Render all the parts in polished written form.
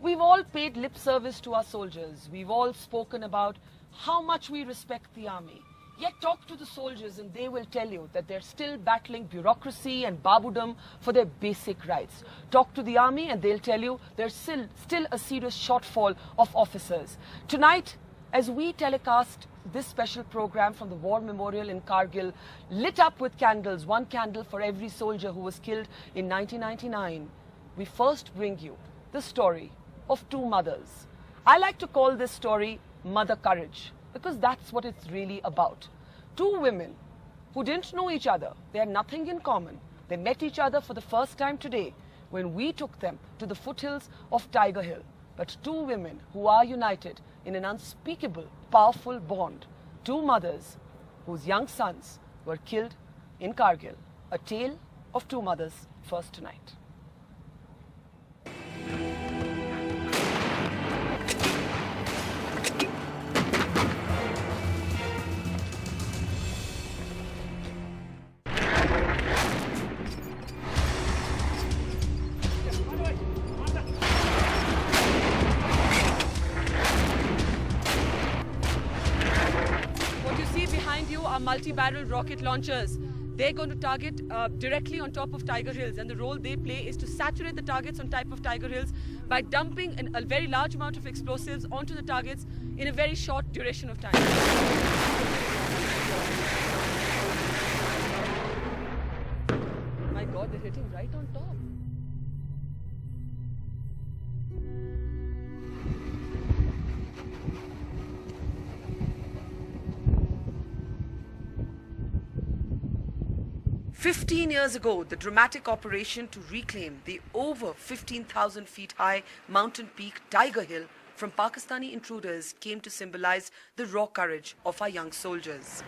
We've all paid lip service to our soldiers. We've all spoken about how much we respect the army. Yet talk to the soldiers and they will tell you that they're still battling bureaucracy and babudam for their basic rights. Talk to the army and they'll tell you there's still a serious shortfall of officers. Tonight, as we telecast this special program from the War Memorial in Kargil, lit up with candles, one candle for every soldier who was killed in 1999, we first bring you the story of two mothers. I like to call this story Mother Courage, because that's what it's really about. Two women who didn't know each other, they had nothing in common. They met each other for the first time today when we took them to the foothills of Tiger Hill. But two women who are united in an unspeakable, powerful bond. Two mothers whose young sons were killed in Kargil. A tale of two mothers first tonight. Multi-barrel rocket launchers. They're going to target directly on top of Tiger Hills, and the role they play is to saturate the targets on top of Tiger Hills by dumping a very large amount of explosives onto the targets in a very short duration of time. My God, they're hitting right on top. "15 years ago, the dramatic operation to reclaim the over 15,000 feet high mountain peak Tiger Hill from Pakistani intruders came to symbolize the raw courage of our young soldiers.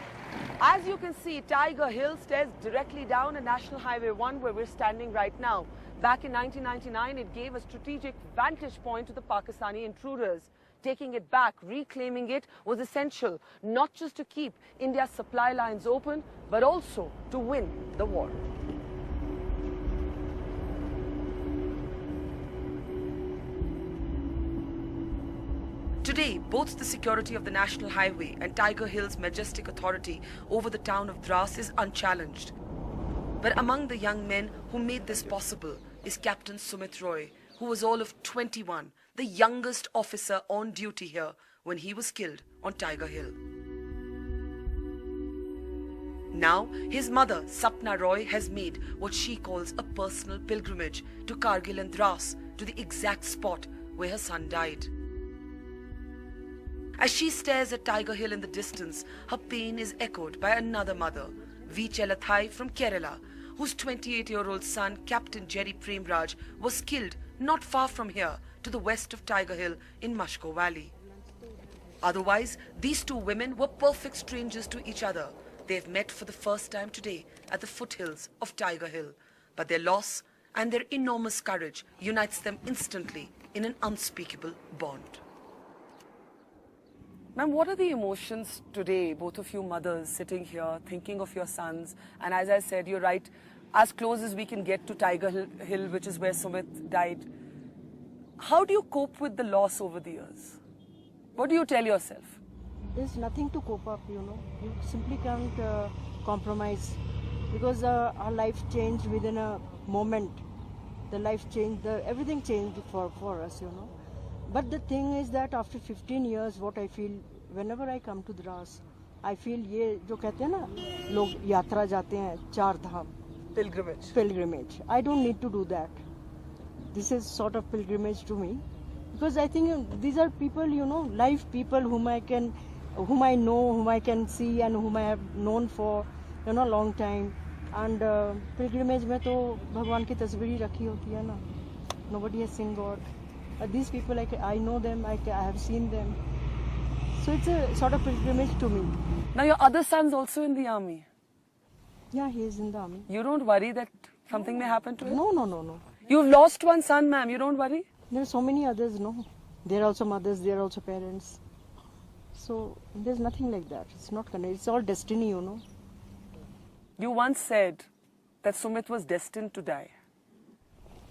As you can see, Tiger Hill stares directly down at National Highway 1 where we're standing right now. Back in 1999, it gave a strategic vantage point to the Pakistani intruders. Taking it back, reclaiming it was essential, not just to keep India's supply lines open, but also to win the war. Today, both the security of the National Highway and Tiger Hill's majestic authority over the town of Dras is unchallenged. But among the young men who made this possible is Captain Sumit Roy, who was all of 21, the youngest officer on duty here when he was killed on Tiger Hill. Now, his mother, Sapna Roy, has made what she calls a personal pilgrimage to Kargil and Dras, to the exact spot where her son died. As she stares at Tiger Hill in the distance, her pain is echoed by another mother, V. Chelathai from Kerala, whose 28-year-old son, Captain Jerry Premraj, was killed not far from here, to the west of Tiger Hill in Mashko Valley. Otherwise, these two women were perfect strangers to each other. They've met for the first time today at the foothills of Tiger Hill. But their loss and their enormous courage unites them instantly in an unspeakable bond. Ma'am, what are the emotions today, both of you mothers sitting here, thinking of your sons? And as I said, you're right, as close as we can get to Tiger Hill, which is where Sumit died. How do you cope with the loss over the years? What do you tell yourself? There's nothing to cope up, you know. You simply can't compromise because our life changed within a moment. The life changed, everything changed for us, you know. But the thing is that after 15 years, what I feel, whenever I come to Dras, I feel ये जो कहते हैं ना, लोग यात्रा जाते हैं, 4 धाम. Pilgrimage. I don't need to do that. This is sort of pilgrimage to me. Because I think these are people, you know, live people whom I know, whom I can see and whom I have known for, you know, long time. And pilgrimage में तो भगवान की तस्वीर रखी होती है ना. Nobody has seen God. These people, I know them, I have seen them. So it's a sort of pilgrimage to me. Now your other son's also in the army. Yeah, he is in the army. You don't worry that something may happen to him? No. You've lost one son, ma'am. You don't worry? There are so many others, no. They're also mothers, they're also parents. So there's nothing like that. It's not connected. It's all destiny, you know. You once said that Sumit was destined to die.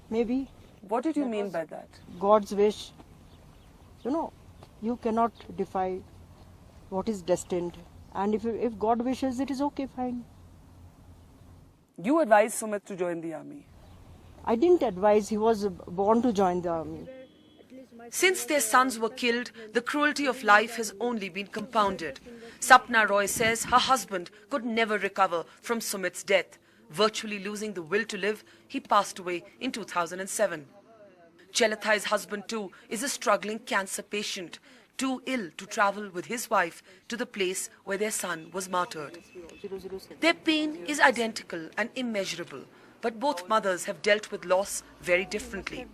Maybe. What did you mean by that? God's wish. You know, you cannot defy what is destined. And if God wishes, it is okay, fine. You advised Sumit to join the army. I didn't advise, he was born to join the army. Since their sons were killed, the cruelty of life has only been compounded. Sapna Roy says her husband could never recover from Sumit's death. Virtually losing the will to live, he passed away in 2007. Chelathai's husband too is a struggling cancer patient, too ill to travel with his wife to the place where their son was martyred. Their pain is identical and immeasurable, but both mothers have dealt with loss very differently.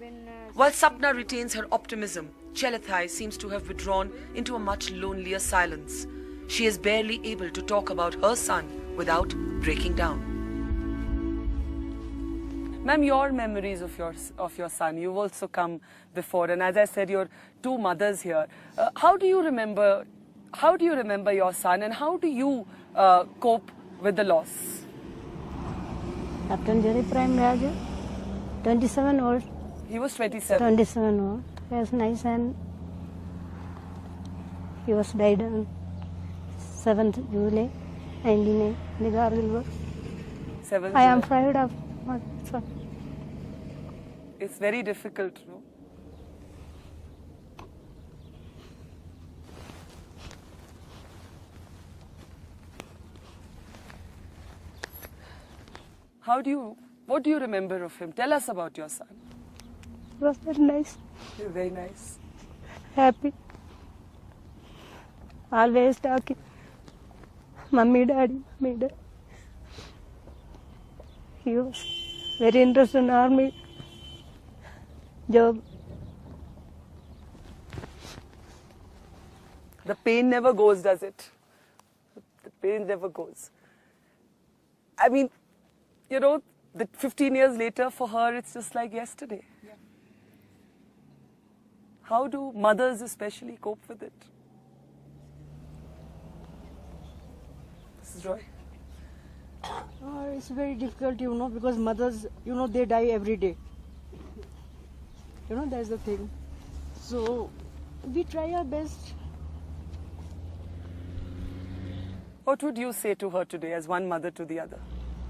While Sapna retains her optimism, Chelathai seems to have withdrawn into a much lonelier silence. She is barely able to talk about her son without breaking down. Ma'am, your memories of your son, you've also come before, and as I said, you're two mothers here. How do you remember your son, and how do you cope with the loss? Captain Jerry Prime Raja, 27 old. He was 27. 27 old. He was nice, and he was died on 7th July 1999 in the Gargle War. 7th I am July. proud of my son. It's very difficult, no? What do you remember of him? Tell us about your son. He was very nice, Very nice. happy, always talking. Mummy, daddy, mummy, daddy. He was very interested in army job. The pain never goes, does it? The pain never goes. I mean, you know, the 15 years later, for her, it's just like yesterday. Yeah. How do mothers especially cope with it? Mrs. Roy? It's very difficult, you know, because mothers, you know, they die every day. You know, that's the thing. So, we try our best. What would you say to her today as one mother to the other?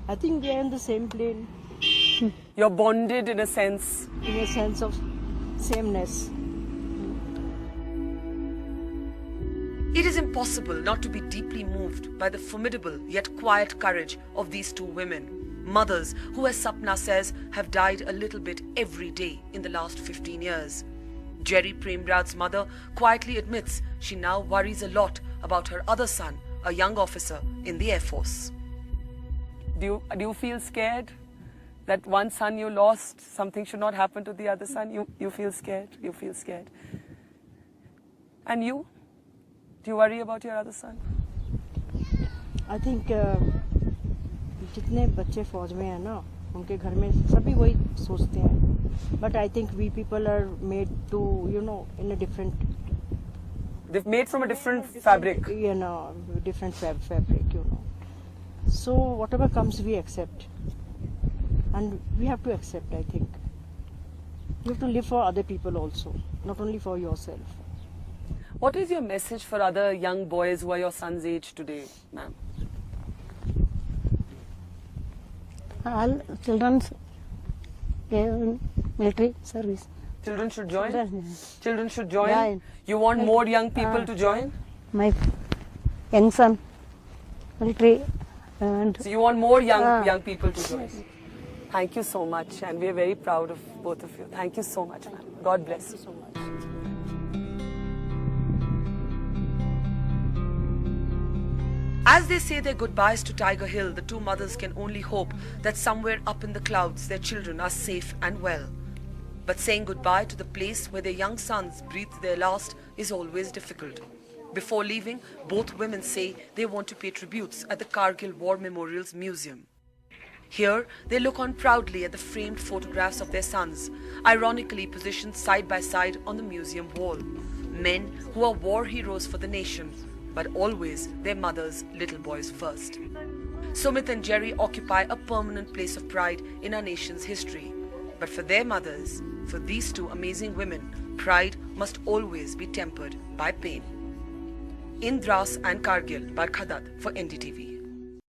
I think we are in the same plane, You're bonded in a sense. in a sense of sameness. It is impossible not to be deeply moved by the formidable yet quiet courage of these two women, mothers who, as Sapna says, have died a little bit every day in the last 15 years. Jerry Premrad's mother quietly admits she now worries a lot about her other son, a young officer in the Air Force. Do you feel scared that one son you lost, something should not happen to the other son? You feel scared? You feel scared? And you? Do you worry about your other son? I think जितने बच्चे फौज में हैं ना, उनके घर में सभी वही सोचते हैं. But I think we people are made to, you know, in a different. They've made from a different fabric. You know, different fabric, you know. So whatever comes, we accept. And we have to accept, I think. You have to live for other people also, not only for yourself. What is your message for other young boys who are your son's age today, ma'am? All children in military service. Children should join? Children should Join. join? You want more young people to join? My young son, military, and So you want more young people to join? Thank you so much, and we are very proud of both of you. Thank you so much, ma'am. God bless you. So much. As they say their goodbyes to Tiger Hill, the two mothers can only hope that somewhere up in the clouds their children are safe and well. But saying goodbye to the place where their young sons breathed their last is always difficult. Before leaving, both women say they want to pay tributes at the Kargil War Memorial's museum. Here, they look on proudly at the framed photographs of their sons, ironically positioned side by side on the museum wall. Men who are war heroes for the nation, but always their mothers' little boys first. Sumit and Jerry occupy a permanent place of pride in our nation's history. But for their mothers, For these two amazing women, pride must always be tempered by pain. In Dras and Kargil, Barkhadat for NDTV.